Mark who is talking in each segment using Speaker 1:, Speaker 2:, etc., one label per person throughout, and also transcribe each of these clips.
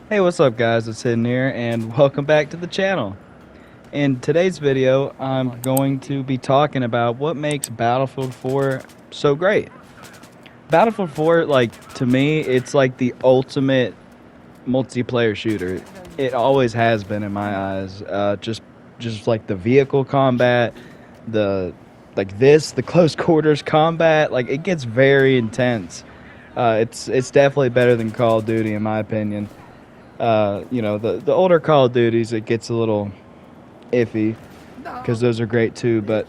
Speaker 1: Hey, what's up guys? It's Hidden here and welcome back to the channel. In today's video, I'm going to be talking about what makes Battlefield 4 so great. Battlefield 4, like, to me, it's like the ultimate multiplayer shooter. It always has been in my eyes. Just like the vehicle combat, the the close quarters combat, like it gets very intense. It's definitely better than Call of Duty in my opinion. The older Call of Duties, it gets a little iffy because those are great too. But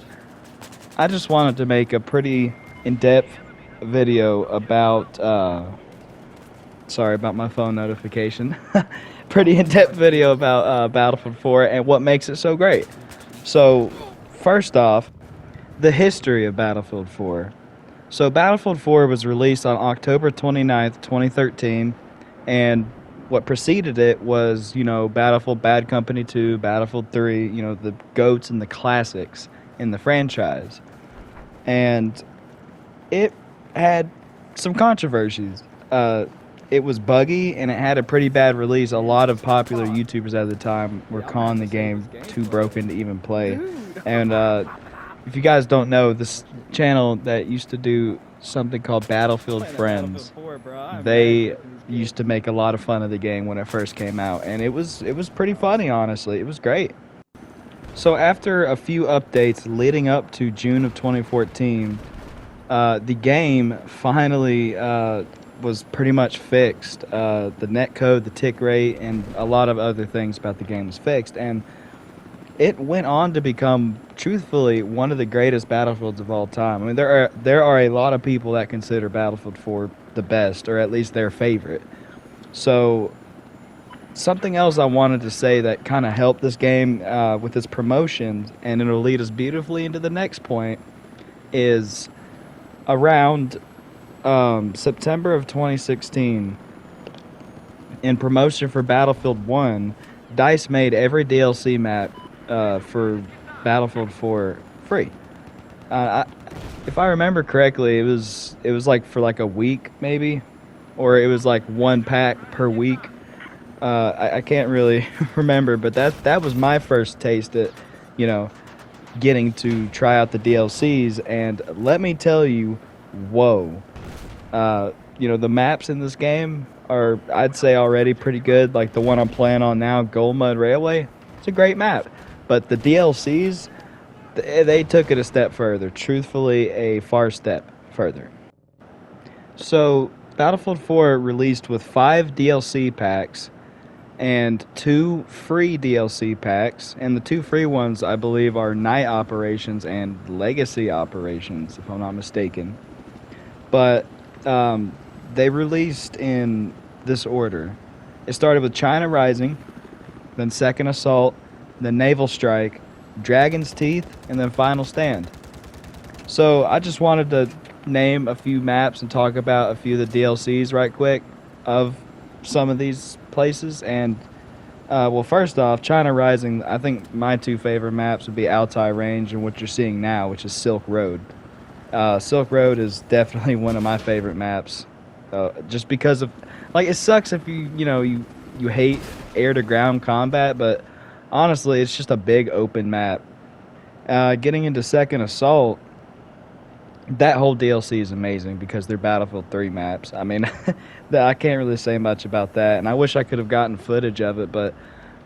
Speaker 1: I just wanted to make a pretty in-depth video about. Sorry about my phone notification. Pretty in-depth video about Battlefield 4 and what makes it so great. So, first off, the history of Battlefield 4. So, Battlefield 4 was released on October 29th, 2013, and what preceded it was, Battlefield Bad Company 2, Battlefield 3, the GOATs and the classics in the franchise. And it had some controversies. It was buggy and it had a pretty bad release. A lot of popular YouTubers at the time were calling the game too broken to even play. And if you guys don't know, this channel that used to do something called Battlefield Friends, they used to make a lot of fun of the game when it first came out, and it was pretty funny, honestly. It was great. So after a few updates leading up to June of 2014, the game finally was pretty much fixed. The netcode, the tick rate, and a lot of other things about the game was fixed, and it went on to become, truthfully, one of the greatest Battlefields of all time. I mean, there are a lot of people that consider Battlefield 4 the best, or at least their favorite. So, something else I wanted to say that kind of helped this game with its promotions, and it'll lead us beautifully into the next point, is around September of 2016, in promotion for Battlefield 1, DICE made every DLC map for Battlefield 4 free. If I remember correctly, it was like for like a week maybe, or it was like one pack per week. I can't really remember, but that was my first taste at, getting to try out the DLCs, and let me tell you, whoa. The maps in this game are, I'd say, already pretty good. Like the one I'm playing on now, Gold Mud Railway, it's a great map. But the DLCs, they took it a step further. Truthfully, a far step further. So, Battlefield 4 released with 5 DLC packs and 2 free DLC packs. And the 2 free ones, I believe, are Night Operations and Legacy Operations, if I'm not mistaken. But they released in this order. It started with China Rising, then Second Assault, then Naval Strike, Dragon's Teeth, and then Final Stand. So I just wanted to name a few maps and talk about a few of the DLCs right quick of some of these places. And well, first off, China Rising, I think my 2 favorite maps would be Altai Range and what you're seeing now, which is Silk Road. Silk Road is definitely one of my favorite maps, just because of, like, it sucks if you hate air to ground combat, but honestly, it's just a big open map. Getting into Second Assault, that whole DLC is amazing because they're Battlefield 3 maps. I mean, I can't really say much about that, and I wish I could have gotten footage of it, but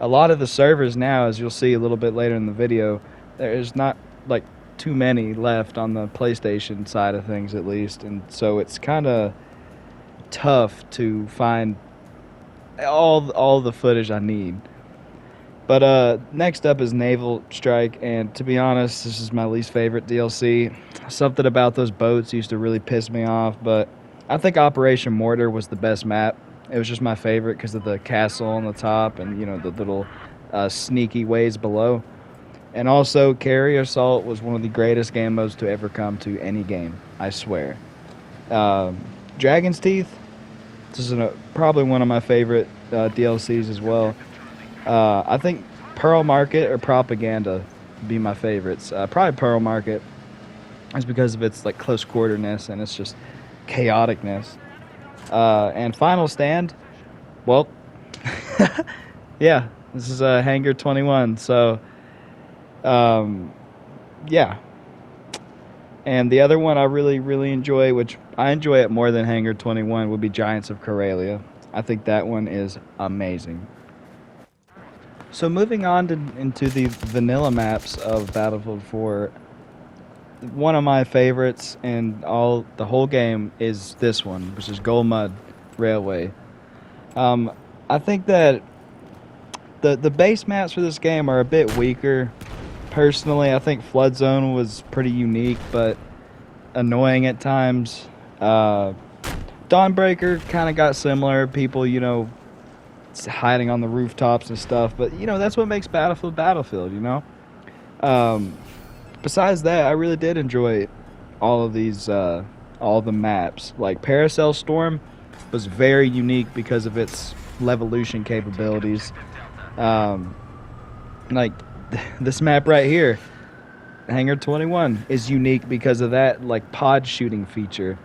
Speaker 1: a lot of the servers now, as you'll see a little bit later in the video, there's not, like, too many left on the PlayStation side of things, at least, and so it's kind of tough to find all the footage I need. But next up is Naval Strike, and to be honest, this is my least favorite DLC. Something about those boats used to really piss me off, but I think Operation Mortar was the best map. It was just my favorite because of the castle on the top and, the little sneaky ways below. And also, Carrier Assault was one of the greatest game modes to ever come to any game, I swear. Dragon's Teeth, this is probably one of my favorite DLCs as well. I think Pearl Market or Propaganda would be my favorites. Probably Pearl Market is because of its, like, close quarterness and it's just chaoticness. And Final Stand, well, Yeah, this is a Hangar 21. So, um, yeah. And the other one I really, really enjoy, which I enjoy it more than Hangar 21, would be Giants of Corellia. I think that one is amazing. So moving on into the vanilla maps of Battlefield 4, one of my favorites in the whole game is this one, which is Gold Mud Railway. I think that the base maps for this game are a bit weaker. Personally, I think Flood Zone was pretty unique, but annoying at times. Dawnbreaker kind of got similar. People, hiding on the rooftops and stuff. But, that's what makes Battlefield Battlefield, Besides that, I really did enjoy all of these, all the maps. Like, Paracel Storm was very unique because of its Levolution capabilities. Like, this map right here, Hangar 21, is unique because of that, like, pod shooting feature.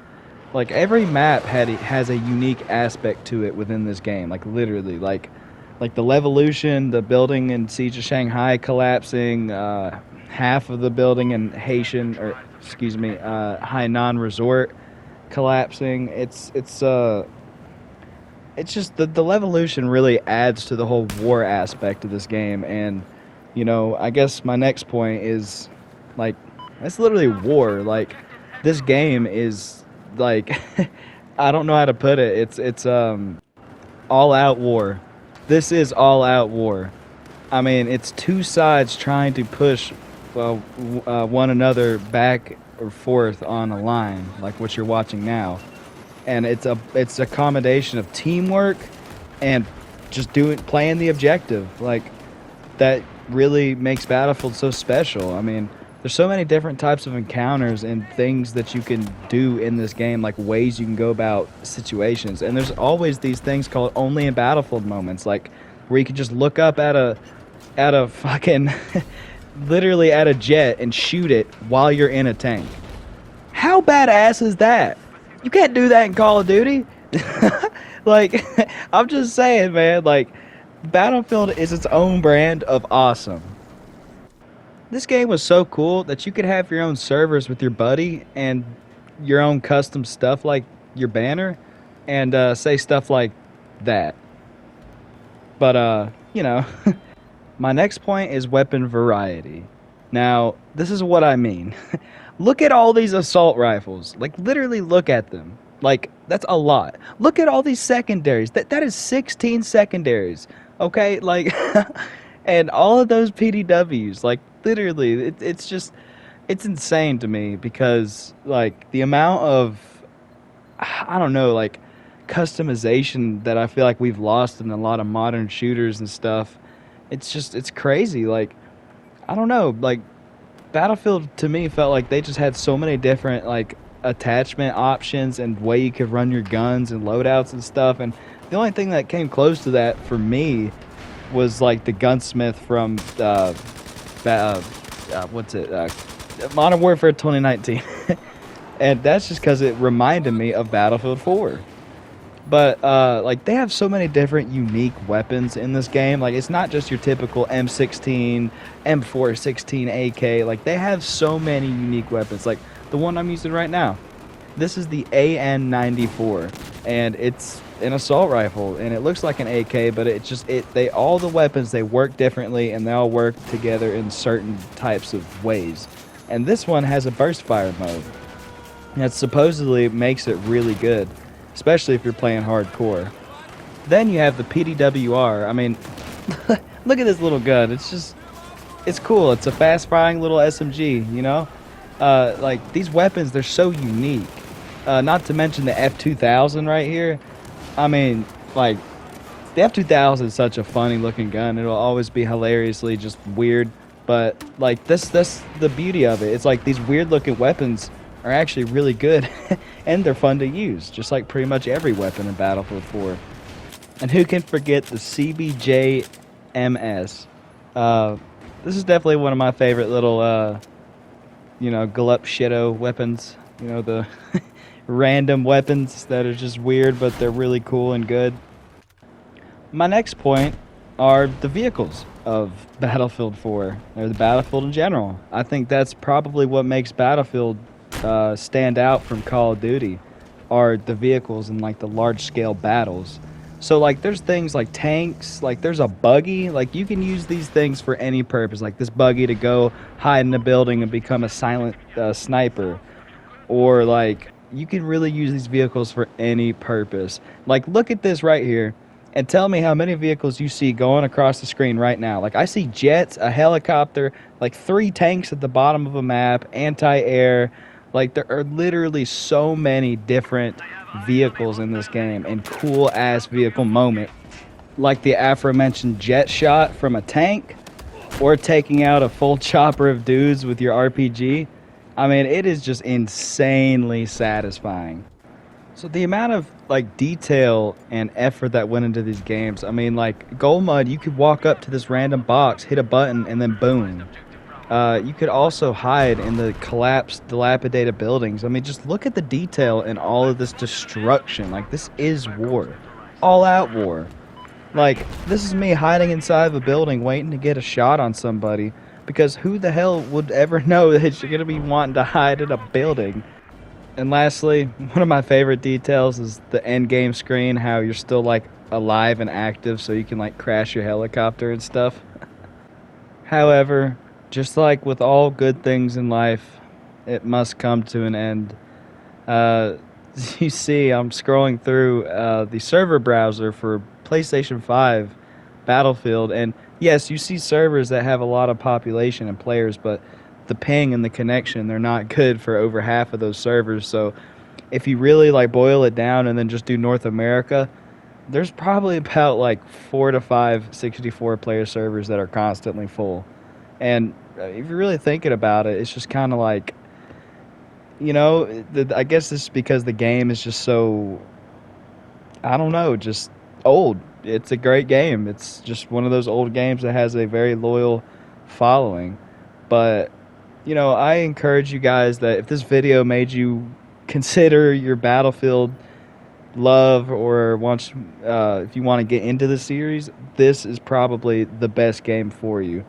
Speaker 1: Like, every map has a unique aspect to it within this game. Like, literally, like the Levolution, the building in Siege of Shanghai collapsing, half of the building in Hainan Resort collapsing. It's just the Levolution really adds to the whole war aspect of this game. And I guess my next point is, like, it's literally war. Like, this game is, like, I don't know how to put it. It's all out war. This is all out war. I mean, it's two sides trying to push one another back or forth on a line, like what you're watching now. And it's a combination of teamwork and just playing the objective. Like, that really makes Battlefield so special. I mean, there's so many different types of encounters and things that you can do in this game, like ways you can go about situations. And there's always these things called only in Battlefield moments, like where you can just look up at a fucking literally at a jet and shoot it while you're in a tank. How badass is that? You can't do that in Call of Duty. Like, I'm just saying, man, like, Battlefield is its own brand of awesome. This game was so cool that you could have your own servers with your buddy and your own custom stuff, like your banner, and say stuff like that. But, my next point is weapon variety. Now, this is what I mean. Look at all these assault rifles. Like, literally look at them. Like, that's a lot. Look at all these secondaries. That is 16 secondaries. Okay? Like, and all of those PDWs. Like, literally, it's just, it's insane to me because, like, the amount of, I don't know, like, customization that I feel like we've lost in a lot of modern shooters and stuff. It's crazy. Like, I don't know, like, Battlefield to me felt like they just had so many different, like, attachment options and way you could run your guns and loadouts and stuff. And the only thing that came close to that for me was, like, the gunsmith from Modern Warfare 2019. And that's just because it reminded me of Battlefield 4. But, like, they have so many different unique weapons in this game. Like, it's not just your typical M16, M416 AK. Like, they have so many unique weapons. Like, the one I'm using right now. This is the AN-94. And it's an assault rifle. And it looks like an AK, but all the weapons, they work differently. And they all work together in certain types of ways. And this one has a burst fire mode. That supposedly makes it really good, especially if you're playing hardcore. Then you have the PDWR. I mean, look at this little gun. It's cool. It's a fast-firing little SMG, you know? Like, these weapons, they're so unique. Not to mention the F2000 right here. I mean, like, the F2000 is such a funny-looking gun. It'll always be hilariously just weird. But, like, that's the beauty of it. It's like these weird-looking weapons are actually really good. And they're fun to use, just like pretty much every weapon in Battlefield 4. And who can forget the CBJ MS? This is definitely one of my favorite little, Glup Shitto weapons. You know, the random weapons that are just weird, but they're really cool and good. my next point are the vehicles of Battlefield 4, or the Battlefield in general. I think that's probably what makes Battlefield stand out from Call of Duty, are the vehicles and like the large scale battles. So like there's things like tanks, like there's a buggy, like you can use these things for any purpose, like this buggy to go hide in a building and become a silent sniper, or like you can really use these vehicles for any purpose. Like look at this right here and tell me how many vehicles you see going across the screen right now. Like I see jets, a helicopter, like 3 tanks at the bottom of a map, anti-air. Like there are literally so many different vehicles in this game, and cool ass vehicle moment, like the aforementioned jet shot from a tank, or taking out a full chopper of dudes with your RPG. I mean, it is just insanely satisfying. So the amount of like detail and effort that went into these games, I mean, like Gold Mud, you could walk up to this random box, hit a button, and then boom. You could also hide in the collapsed, dilapidated buildings. I mean, just look at the detail in all of this destruction. Like, this is war. All-out war. Like, this is me hiding inside of a building waiting to get a shot on somebody, because who the hell would ever know that you're going to be wanting to hide in a building? And lastly, one of my favorite details is the end game screen, how you're still, like, alive and active so you can, like, crash your helicopter and stuff. However, just like with all good things in life, it must come to an end. You see, I'm scrolling through the server browser for PlayStation 5 Battlefield, and yes, you see servers that have a lot of population and players, but the ping and the connection, they're not good for over half of those servers. So if you really like boil it down and then just do North America, there's probably about like 4 to 5 64 player servers that are constantly full. And if you're really thinking about it, it's just kind of like, you know, I guess it's because the game is just so, I don't know, just old. It's a great game. It's just one of those old games that has a very loyal following. But, you know, I encourage you guys that if this video made you consider your Battlefield love, or if you want to get into the series, this is probably the best game for you.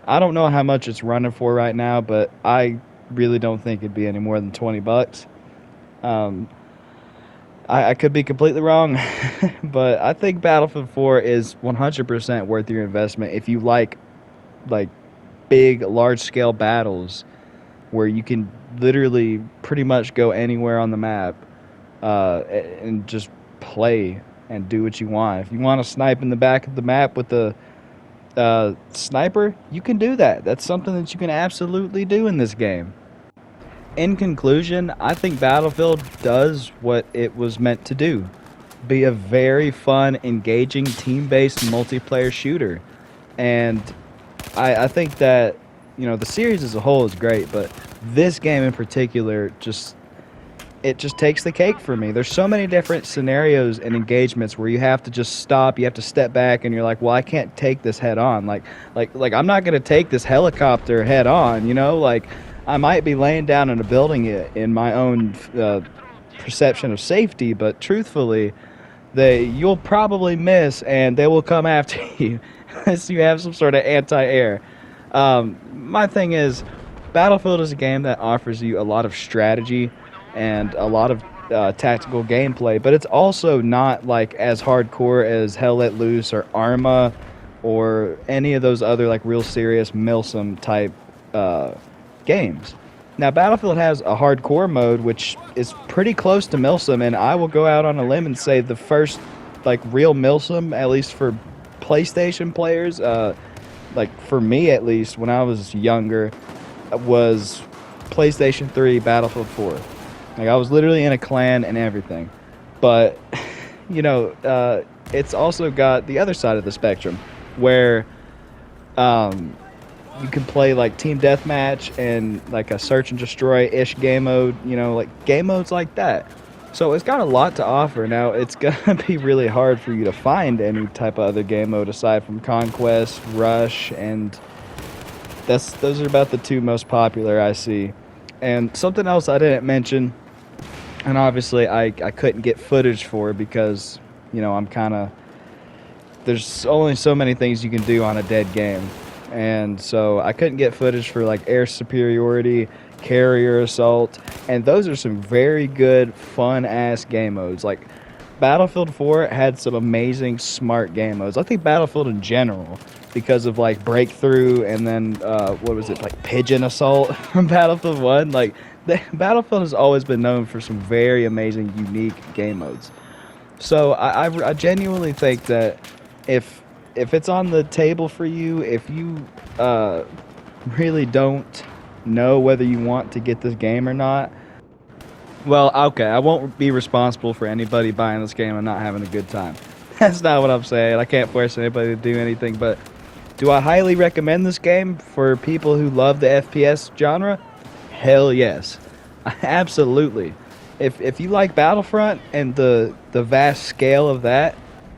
Speaker 1: I don't know how much it's running for right now, but I really don't think it'd be any more than $20. I could be completely wrong, but I think Battlefield 4 is 100% worth your investment if you like big, large-scale battles where you can literally pretty much go anywhere on the map and just play and do what you want. If you want to snipe in the back of the map with the sniper, you can do that. That's something that you can absolutely do in this game. In conclusion, I think Battlefield does what it was meant to do. Be a very fun, engaging, team-based multiplayer shooter. And I think that, you know, the series as a whole is great, but this game in particular it just takes the cake for me. There's so many different scenarios and engagements where you have to just stop, you have to step back, and you're like, well, I can't take this head on. Like I'm not going to take this helicopter head on, you know? Like, I might be laying down in a building in my own perception of safety, but truthfully, you'll probably miss, and they will come after you unless you have some sort of anti-air. My thing is, Battlefield is a game that offers you a lot of strategy and a lot of tactical gameplay, but it's also not like as hardcore as Hell Let Loose or Arma or any of those other like real serious Milsim type games. Now, Battlefield has a hardcore mode which is pretty close to Milsim, and I will go out on a limb and say the first like real Milsim, at least for PlayStation players, like for me at least when I was younger, was PlayStation 3 Battlefield 4. Like, I was literally in a clan and everything. But, you know, it's also got the other side of the spectrum, where you can play, like, Team Deathmatch and, like, a Search and Destroy-ish game mode, you know, like, game modes like that. So it's got a lot to offer. Now, it's going to be really hard for you to find any type of other game mode aside from Conquest, Rush, and those are about the 2 most popular I see. And something else I didn't mention, and obviously I couldn't get footage for because, you know, I'm kind of there's only so many things you can do on a dead game. And so I couldn't get footage for like air superiority, carrier assault, and those are some very good, fun-ass game modes. Like, Battlefield 4 had some amazing, smart game modes. I think Battlefield in general, because of like Breakthrough and then, what was it, like Pigeon Assault from Battlefield 1. Like, Battlefield has always been known for some very amazing, unique game modes. So I genuinely think that if it's on the table for you, if you really don't know whether you want to get this game or not, well, okay, I won't be responsible for anybody buying this game and not having a good time. That's not what I'm saying. I can't force anybody to do anything, but do I highly recommend this game for people who love the FPS genre? Hell yes. Absolutely. If you like Battlefront and the vast scale of that,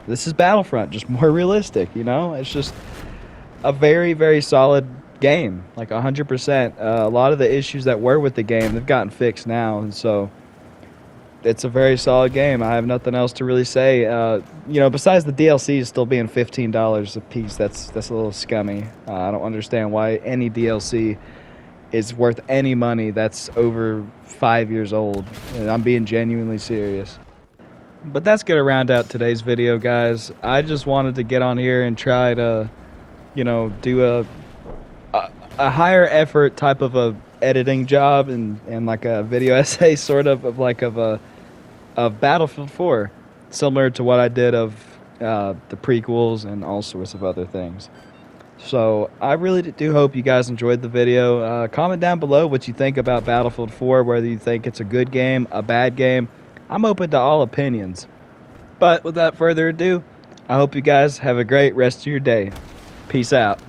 Speaker 1: this is Battlefront, just more realistic, you know? It's just a very, very solid game, like 100%. A lot of the issues that were with the game, they've gotten fixed now, and so it's a very solid game. I have nothing else to really say. You know, besides the DLC still being $15 a piece, that's a little scummy. I don't understand why any DLC is worth any money that's over 5 years old. And I'm being genuinely serious. But that's gonna round out today's video, guys. I just wanted to get on here and try to, you know, do a higher effort type of a editing job and like a video essay sort of Battlefield 4, similar to what I did of the prequels and all sorts of other things. So I really do hope you guys enjoyed the video. Comment down below what you think about Battlefield 4, whether you think it's a good game, a bad game. I'm open to all opinions. But without further ado, I hope you guys have a great rest of your day. Peace out.